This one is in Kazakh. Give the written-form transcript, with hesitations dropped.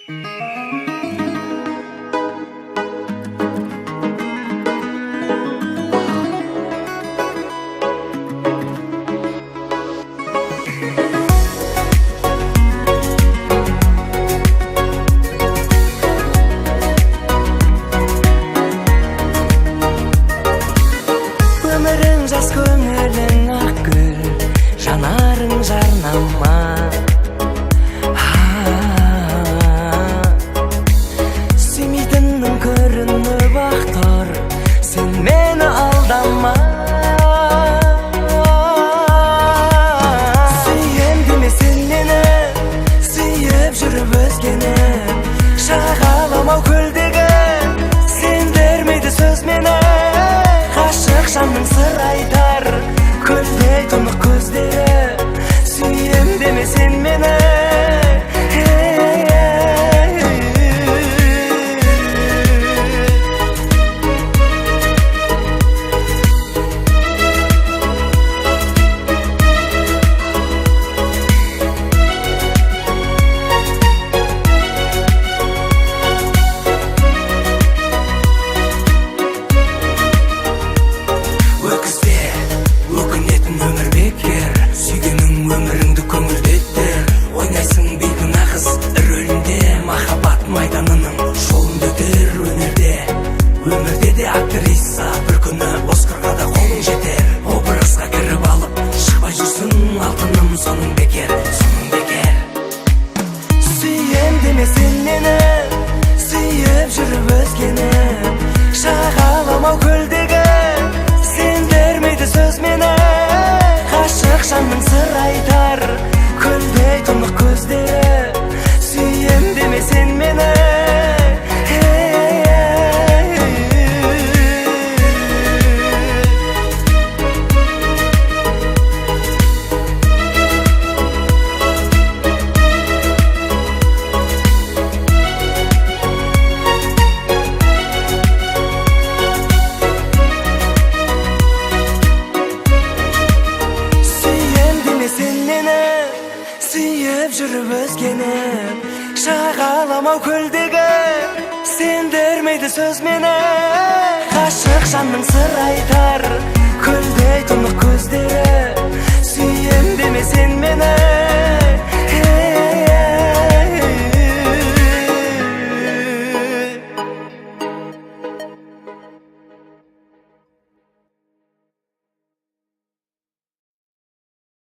Өмірің жас, көңілің ақ гүл, жанарың жарнама. Сүймейтіннің көрініп ақ тұр, сен мені алдама. Сүйем деме сен мені, сүйіп жүріп өзгені, шағаламау көлдегі, сен бермейді сөз мені. Ғашық жанның сыр айтар, көлдей тұнық көздері, сүйем деме сен мені. Өміріңді көңілдеттер, ойнайсың бейкүнә қыз рөлінде, махаббат майданының жолында өтер өнерде. Өмірде де актриса, бір күні Оскарға да қолың жетер. Образға кіріп алып, шықпай жүрсің алтыным, соның бекер, соның бекер. Сүйем деме сен мені, сүйіп жүріп өзгені, шағаламау көлдегі, сен бермейді сөз мені. Ғашық жанның сыр айтар, көлдей тұнық көздері, сүйем деме сен мені. Сүйіп жүріп өзгені, шағаламау көлдегі, сен бермейді сөз мені. Ғашық жанның сыр айтар, көлдей тұнық көздері, сүйем деме сен